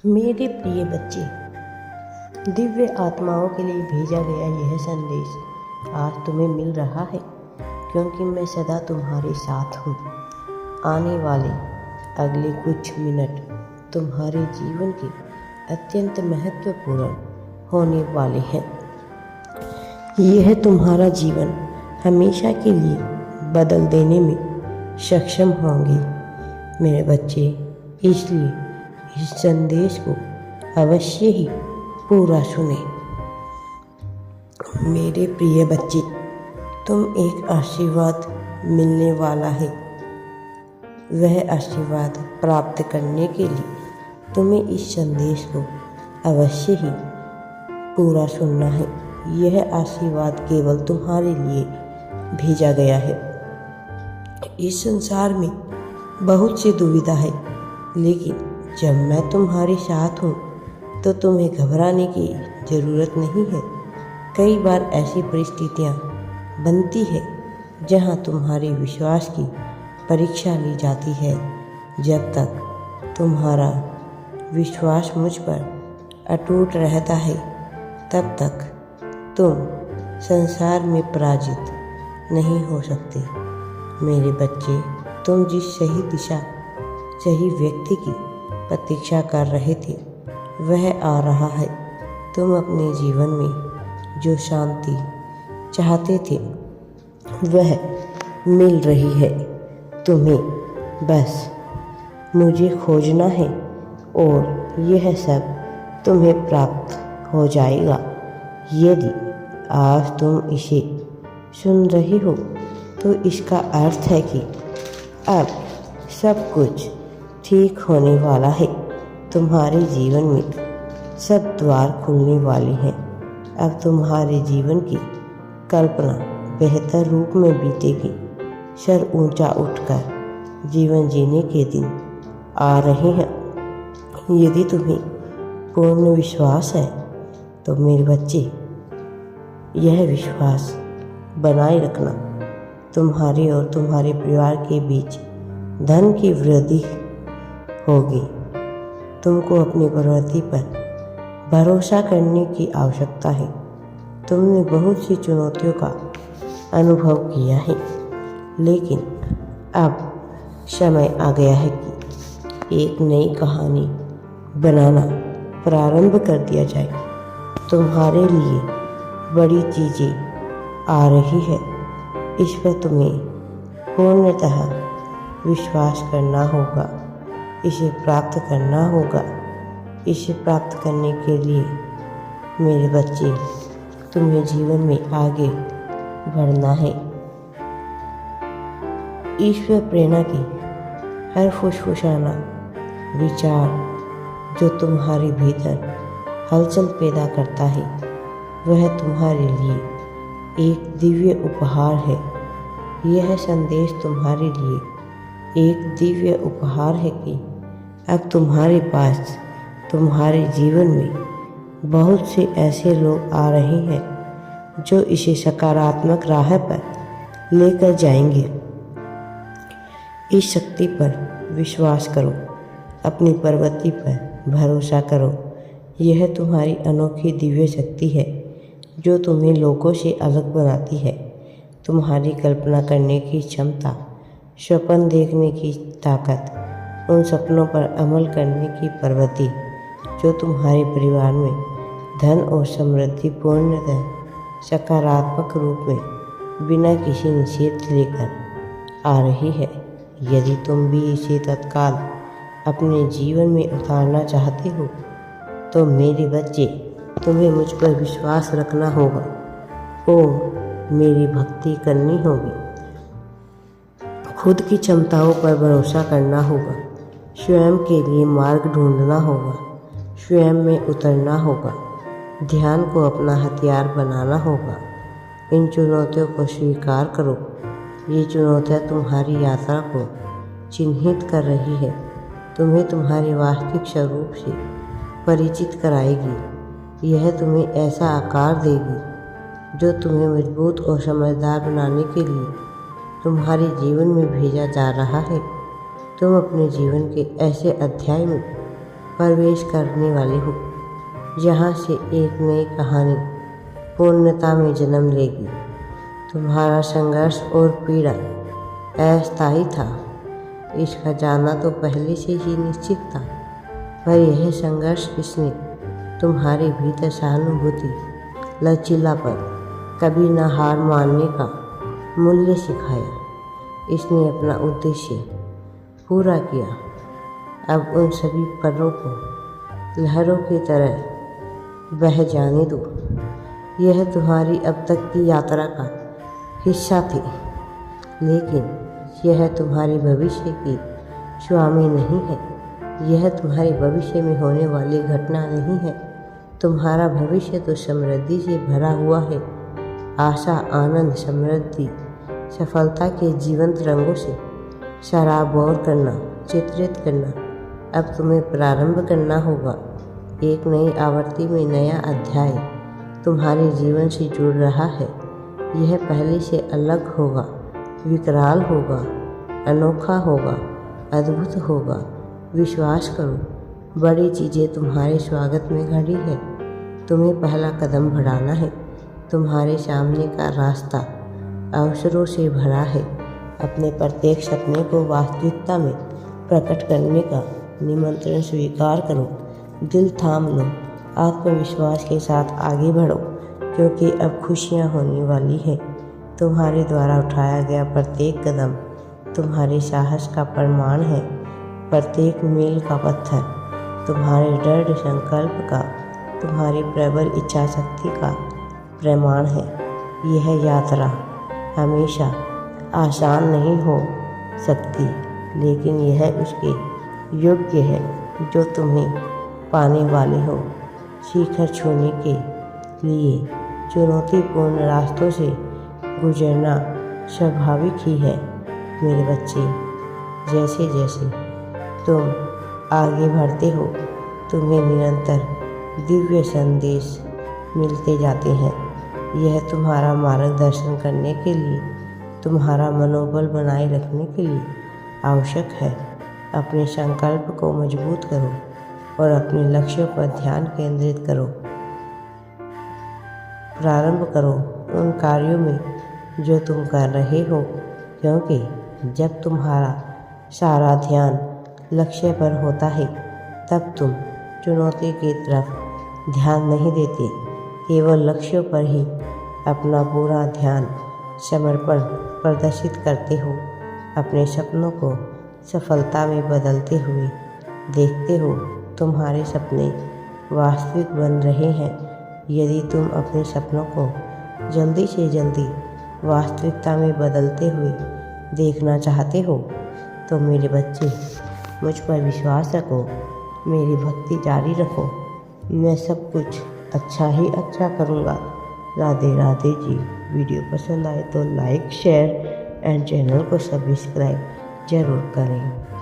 मेरे प्रिय बच्चे, दिव्य आत्माओं के लिए भेजा गया यह संदेश आज तुम्हें मिल रहा है, क्योंकि मैं सदा तुम्हारे साथ हूँ। आने वाले अगले कुछ मिनट तुम्हारे जीवन के अत्यंत महत्वपूर्ण होने वाले हैं। यह तुम्हारा जीवन हमेशा के लिए बदल देने में सक्षम होंगे मेरे बच्चे। इसलिए इस संदेश को अवश्य ही पूरा सुने। मेरे प्रिय बच्चे, तुम एक आशीर्वाद मिलने वाला है। वह आशीर्वाद प्राप्त करने के लिए तुम्हें इस संदेश को अवश्य ही पूरा सुनना है। यह आशीर्वाद केवल तुम्हारे लिए भेजा गया है। इस संसार में बहुत सी दुविधा है, लेकिन जब मैं तुम्हारे साथ हूँ तो तुम्हें घबराने की ज़रूरत नहीं है। कई बार ऐसी परिस्थितियाँ बनती है जहाँ तुम्हारे विश्वास की परीक्षा ली जाती है। जब तक तुम्हारा विश्वास मुझ पर अटूट रहता है, तब तक तुम संसार में पराजित नहीं हो सकते। मेरे बच्चे, तुम जिस सही दिशा, सही व्यक्ति की प्रतीक्षा कर रहे थे, वह आ रहा है। तुम अपने जीवन में जो शांति चाहते थे, वह मिल रही है। तुम्हें बस मुझे खोजना है और यह सब तुम्हें प्राप्त हो जाएगा। यदि आज तुम इसे सुन रही हो, तो इसका अर्थ है कि अब सब कुछ ठीक होने वाला है। तुम्हारे जीवन में सब द्वार खुलने वाले हैं। अब तुम्हारे जीवन की कल्पना बेहतर रूप में बीतेगी। सर ऊंचा उठकर जीवन जीने के दिन आ रहे हैं। यदि तुम्हें पूर्ण विश्वास है, तो मेरे बच्चे, यह विश्वास बनाए रखना। तुम्हारे और तुम्हारे परिवार के बीच धन की वृद्धि होगी। तुमको अपनी प्रवृत्ति पर भरोसा करने की आवश्यकता है। तुमने बहुत सी चुनौतियों का अनुभव किया है, लेकिन अब समय आ गया है कि एक नई कहानी बनाना प्रारंभ कर दिया जाए। तुम्हारे लिए बड़ी चीज़ें आ रही है। इस पर तुम्हें पूर्णतः विश्वास करना होगा। इसे प्राप्त करना होगा। इसे प्राप्त करने के लिए मेरे बच्चे, तुम्हें जीवन में आगे बढ़ना है। ईश्वर प्रेरणा की हर फुसफुसाना विचार जो तुम्हारे भीतर हलचल पैदा करता है, वह तुम्हारे लिए एक दिव्य उपहार है। यह संदेश तुम्हारे लिए एक दिव्य उपहार है कि अब तुम्हारे पास, तुम्हारे जीवन में बहुत से ऐसे लोग आ रहे हैं जो इसे सकारात्मक राह पर लेकर जाएंगे। इस शक्ति पर विश्वास करो। अपनी प्रवृत्ति पर भरोसा करो। यह तुम्हारी अनोखी दिव्य शक्ति है जो तुम्हें लोगों से अलग बनाती है। तुम्हारी कल्पना करने की क्षमता, स्वप्न देखने की ताकत, उन सपनों पर अमल करने की प्रवृत्ति जो तुम्हारे परिवार में धन और समृद्धि पूर्णतः सकारात्मक रूप में बिना किसी निषेध लेकर आ रही है। यदि तुम भी इसे तत्काल अपने जीवन में उतारना चाहते हो, तो मेरे बच्चे, तुम्हें मुझ पर विश्वास रखना होगा और मेरी भक्ति करनी होगी। खुद की क्षमताओं पर भरोसा करना होगा। स्वयं के लिए मार्ग ढूंढना होगा। स्वयं में उतरना होगा। ध्यान को अपना हथियार बनाना होगा। इन चुनौतियों को स्वीकार करो। ये चुनौतियाँ तुम्हारी यात्रा को चिन्हित कर रही है। तुम्हें तुम्हारे वास्तविक स्वरूप से परिचित कराएगी। यह तुम्हें ऐसा आकार देगी जो तुम्हें मजबूत और समझदार बनाने के लिए तुम्हारे जीवन में भेजा जा रहा है। तुम अपने जीवन के ऐसे अध्याय में प्रवेश करने वाली हूँ, जहाँ से एक नई कहानी पूर्णता में जन्म लेगी। तुम्हारा संघर्ष और पीड़ा अस्थायी था, इसका जानना तो पहले से ही निश्चित था, पर यह संघर्ष इसने तुम्हारे भीतर सहानुभूति, लचीलापन, कभी न हार मानने का मूल्य सिखाया। इसने अपना उद्देश्य पूरा किया। अब उन सभी पलों को लहरों की तरह बह जाने दो। यह तुम्हारी अब तक की यात्रा का हिस्सा थी, लेकिन यह तुम्हारे भविष्य की स्वामी नहीं है। यह तुम्हारे भविष्य में होने वाली घटना नहीं है। तुम्हारा भविष्य तो समृद्धि से भरा हुआ है। आशा, आनंद, समृद्धि, सफलता के जीवंत रंगों से सराबोर करना, चित्रित करना अब तुम्हें प्रारंभ करना होगा। एक नई आवृत्ति में नया अध्याय तुम्हारे जीवन से जुड़ रहा है। यह पहले से अलग होगा, विकराल होगा, अनोखा होगा, अद्भुत होगा। विश्वास करो, बड़ी चीज़ें तुम्हारे स्वागत में खड़ी है। तुम्हें पहला कदम बढ़ाना है। तुम्हारे सामने का रास्ता अवसरों से भरा है। अपने प्रत्येक सपने को वास्तविकता में प्रकट करने का निमंत्रण स्वीकार करो। दिल थाम लो, आत्मविश्वास के साथ आगे बढ़ो, क्योंकि अब खुशियाँ होने वाली है। तुम्हारे द्वारा उठाया गया प्रत्येक कदम तुम्हारे साहस का प्रमाण है। प्रत्येक मील का पत्थर तुम्हारे दृढ़ संकल्प का, तुम्हारी प्रबल इच्छा शक्ति का प्रमाण है। यह यात्रा हमेशा आसान नहीं हो सकती, लेकिन यह उसके योग्य है जो तुम्हें पाने वाले हो। शिखर छूने के लिए चुनौतीपूर्ण रास्तों से गुजरना स्वाभाविक ही है मेरे बच्चे। जैसे जैसे तुम आगे बढ़ते हो, तुम्हें निरंतर दिव्य संदेश मिलते जाते हैं। यह तुम्हारा मार्गदर्शन करने के लिए, तुम्हारा मनोबल बनाए रखने के लिए आवश्यक है। अपने संकल्प को मजबूत करो और अपने लक्ष्यों पर ध्यान केंद्रित करो। प्रारंभ करो उन कार्यों में जो तुम कर रहे हो, क्योंकि जब तुम्हारा सारा ध्यान लक्ष्य पर होता है, तब तुम चुनौती की तरफ ध्यान नहीं देते, केवल लक्ष्यों पर ही अपना पूरा ध्यान समर्पण प्रदर्शित करते हो। अपने सपनों को सफलता में बदलते हुए देखते हो। तुम्हारे सपने वास्तविक बन रहे हैं। यदि तुम अपने सपनों को जल्दी से जल्दी वास्तविकता में बदलते हुए देखना चाहते हो, तो मेरे बच्चे मुझ पर विश्वास रखो, मेरी भक्ति जारी रखो। मैं सब कुछ अच्छा ही अच्छा करूँगा। राधे राधे जी। वीडियो पसंद आए तो लाइक, शेयर एंड चैनल को सब्सक्राइब ज़रूर करें।